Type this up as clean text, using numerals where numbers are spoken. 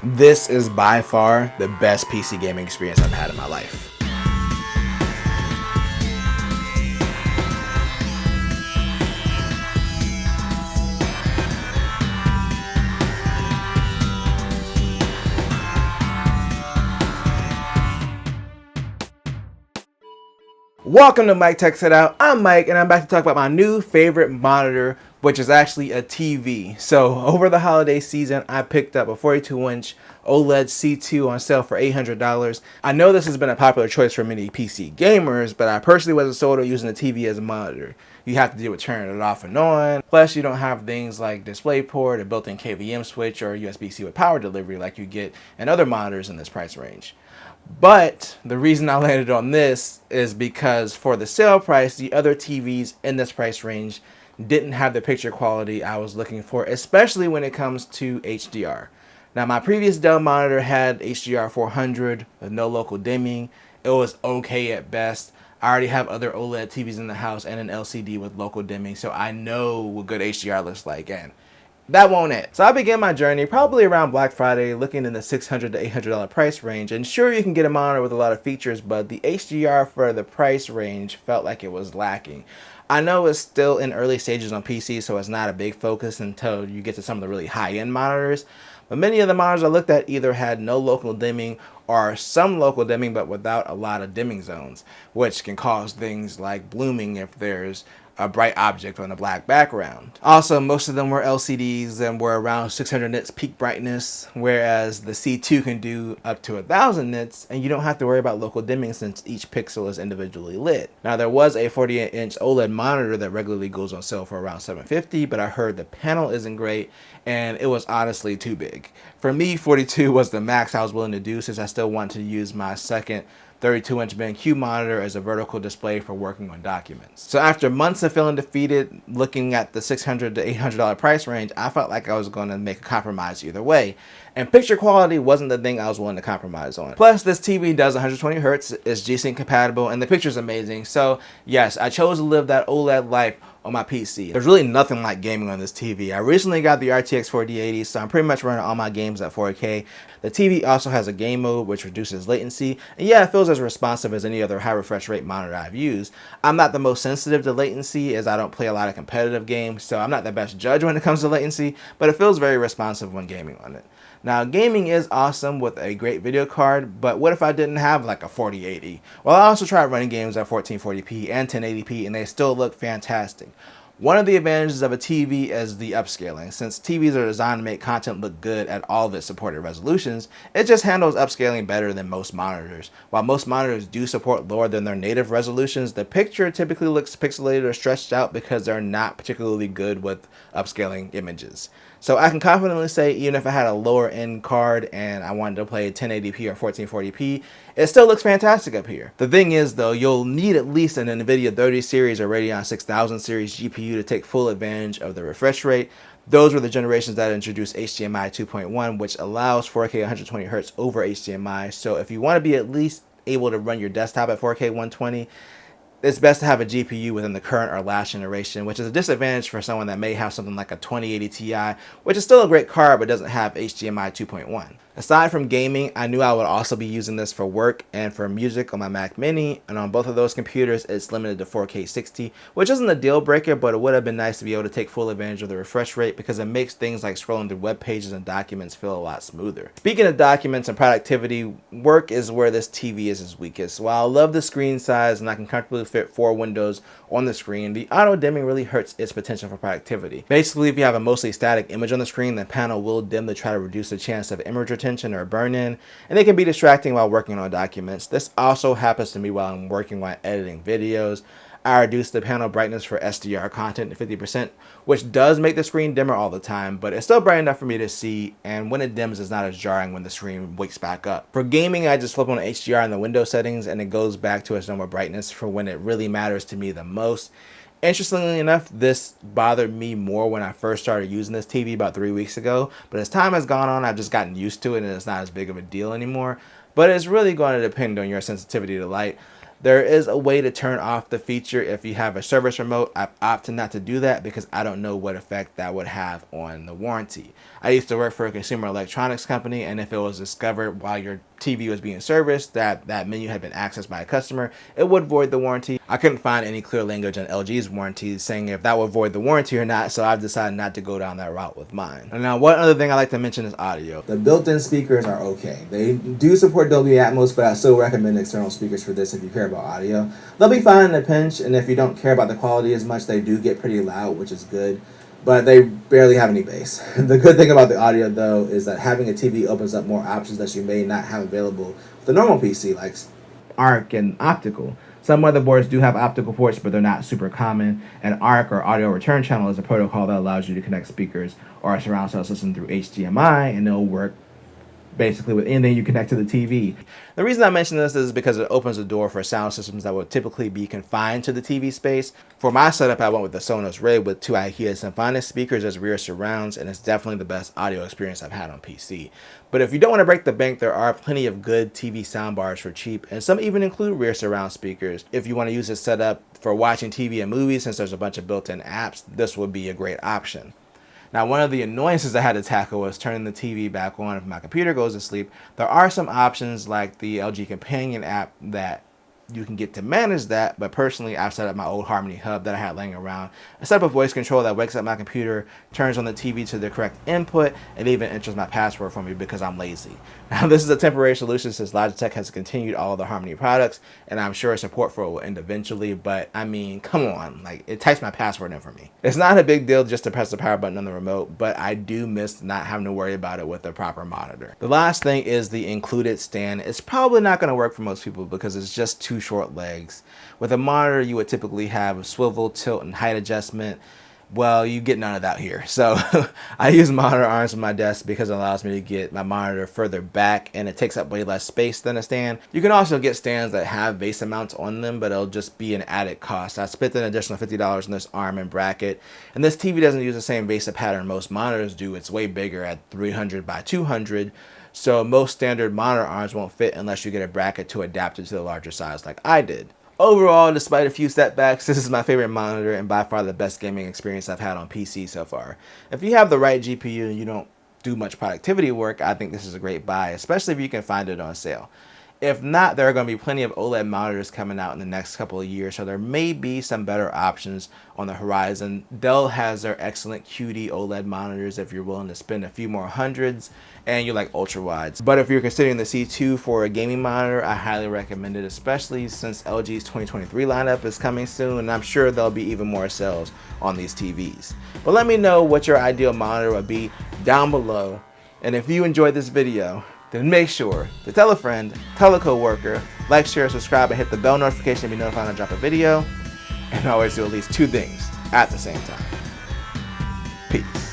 This is by far the best PC gaming experience I've had in my life. Welcome to Mike Techs It Out. I'm Mike, and I'm back to talk about my new favorite monitor, which is actually a TV. So over the holiday season, I picked up a 42-inch OLED C2 on sale for $800. I know this has been a popular choice for many PC gamers, but I personally wasn't sold on using the TV as a monitor. You have to deal with turning it off and on. Plus, you don't have things like DisplayPort, a built-in KVM switch, or USB-C with power delivery like you get in other monitors in this price range. But the reason I landed on this is because for the sale price, the other TVs in this price range didn't have the picture quality I was looking for, especially when it comes to HDR. Now, my previous Dell monitor had HDR 400 with no local dimming. It was okay at best. I already have other OLED TVs in the house and an LCD with local dimming, so I know what good HDR looks like, and that won't it. So I began my journey probably around Black Friday, looking in the $600 to $800 price range. And sure, you can get a monitor with a lot of features, but the HDR for the price range felt like it was lacking. I know it's still in early stages on PC, so it's not a big focus until you get to some of the really high-end monitors. But many of the monitors I looked at either had no local dimming or some local dimming, but without a lot of dimming zones, which can cause things like blooming if there's a bright object on a black background. Also, most of them were LCDs and were around 600 nits peak brightness, whereas the C2 can do up to 1000 nits, and you don't have to worry about local dimming since each pixel is individually lit. Now, there was a 48-inch OLED monitor that regularly goes on sale for around $750, but I heard the panel isn't great, and it was honestly too big. For me, 42 was the max I was willing to do, since I still wanted to use my second 32-inch BenQ monitor as a vertical display for working on documents. So after months of feeling defeated, looking at the $600 to $800 price range, I felt like I was going to make a compromise either way. And picture quality wasn't the thing I was willing to compromise on. Plus, this TV does 120 Hz, is G-Sync compatible, and the picture's amazing. So yes, I chose to live that OLED life on my PC. There's really nothing like gaming on this TV. I recently got the RTX 4080, so I'm pretty much running all my games at 4K. The TV also has a game mode which reduces latency, and yeah, it feels as responsive as any other high refresh rate monitor I've used. I'm not the most sensitive to latency as I don't play a lot of competitive games, so I'm not the best judge when it comes to latency, but it feels very responsive when gaming on it. Now, gaming is awesome with a great video card, but what if I didn't have like a 4080? Well, I also tried running games at 1440p and 1080p, and they still look fantastic. One of the advantages of a TV is the upscaling. Since TVs are designed to make content look good at all of its supported resolutions, it just handles upscaling better than most monitors. While most monitors do support lower than their native resolutions, the picture typically looks pixelated or stretched out because they're not particularly good with upscaling images. So I can confidently say, even if I had a lower end card and I wanted to play 1080p or 1440p, it still looks fantastic up here. The thing is though, you'll need at least an NVIDIA 30 series or Radeon 6000 series GPU to take full advantage of the refresh rate. Those were the generations that introduced HDMI 2.1, which allows 4K 120 Hz over HDMI. So if you want to be at least able to run your desktop at 4K 120, it's best to have a GPU within the current or last generation, which is a disadvantage for someone that may have something like a 2080 Ti, which is still a great card but doesn't have HDMI 2.1. Aside from gaming, I knew I would also be using this for work and for music on my Mac Mini, and on both of those computers it's limited to 4K 60, which isn't a deal breaker, but it would have been nice to be able to take full advantage of the refresh rate because it makes things like scrolling through web pages and documents feel a lot smoother. Speaking of documents and productivity, work is where this TV is its weakest. While I love the screen size and I can comfortably fit 4 windows on the screen, the auto dimming really hurts its potential for productivity. Basically, if you have a mostly static image on the screen, the panel will dim to try to reduce the chance of image retention or burn-in, and it can be distracting while working on documents. This also happens to me while I'm working while editing videos. I reduce the panel brightness for SDR content to 50%, which does make the screen dimmer all the time, but it's still bright enough for me to see, and when it dims, it's not as jarring when the screen wakes back up. For gaming, I just flip on HDR in the window settings, and it goes back to its normal brightness for when it really matters to me the most. Interestingly enough, this bothered me more when I first started using this TV about 3 weeks ago, but as time has gone on, I've just gotten used to it and it's not as big of a deal anymore. But it's really going to depend on your sensitivity to light. There is a way to turn off the feature if you have a service remote. I've opted not to do that because I don't know what effect that would have on the warranty. I used to work for a consumer electronics company, and if it was discovered while your TV was being serviced that that menu had been accessed by a customer, it would void the warranty. I couldn't find any clear language on LG's warranty saying if that would void the warranty or not, so I've decided not to go down that route with mine. And now, one other thing I like to mention is audio. The built-in speakers are okay. They do support Dolby Atmos, but I still recommend external speakers for this if you care about audio. They'll be fine in a pinch, and if you don't care about the quality as much, they do get pretty loud, which is good. But they barely have any bass. The good thing about the audio, though, is that having a TV opens up more options that you may not have available with a normal PC, like ARC and optical. Some motherboards do have optical ports, but they're not super common. And ARC, or audio return channel, is a protocol that allows you to connect speakers or a surround sound system through HDMI, and it'll work basically with anything you connect to the TV. The reason I mention this is because it opens the door for sound systems that would typically be confined to the TV space. For my setup, I went with the Sonos Rig with two IKEA Symphonic speakers as rear surrounds, and it's definitely the best audio experience I've had on PC. But if you don't want to break the bank, there are plenty of good TV soundbars for cheap, and some even include rear surround speakers. If you want to use this setup for watching TV and movies, since there's a bunch of built-in apps, this would be a great option. Now, one of the annoyances I had to tackle was turning the TV back on if my computer goes to sleep. There are some options like the LG Companion app that you can get to manage that, but personally, I've set up my old Harmony Hub that I had laying around. I set up a voice control that wakes up my computer, turns on the TV to the correct input, and even enters my password for me because I'm lazy. Now, this is a temporary solution since Logitech has continued all of the Harmony products, and I'm sure support for it will end eventually, but I mean, come on, like, it types my password in for me. It's not a big deal just to press the power button on the remote, but I do miss not having to worry about it with a proper monitor. The last thing is the included stand. It's probably not going to work for most people because it's just too short legs. With a monitor, you would typically have a swivel, tilt, and height adjustment. Well, you get none of that here. So I use monitor arms on my desk because it allows me to get my monitor further back and it takes up way less space than a stand. You can also get stands that have base mounts on them, but it'll just be an added cost. I spent an additional $50 on this arm and bracket, and this TV doesn't use the same base pattern most monitors do. It's way bigger at 300 by 200. So most standard monitor arms won't fit unless you get a bracket to adapt it to the larger size like I did. Overall, despite a few setbacks, this is my favorite monitor and by far the best gaming experience I've had on PC so far. If you have the right GPU and you don't do much productivity work, I think this is a great buy, especially if you can find it on sale. If not, there are going to be plenty of OLED monitors coming out in the next couple of years, so there may be some better options on the horizon. Dell has their excellent QD OLED monitors if you're willing to spend a few more hundreds and you like ultra wides. But if you're considering the C2 for a gaming monitor, I highly recommend it, especially since LG's 2023 lineup is coming soon, and I'm sure there'll be even more sales on these TVs. But let me know what your ideal monitor would be down below, and if you enjoyed this video, then make sure to tell a friend, tell a coworker, like, share, subscribe, and hit the bell notification to be notified when I drop a video. And always do at least two things at the same time. Peace.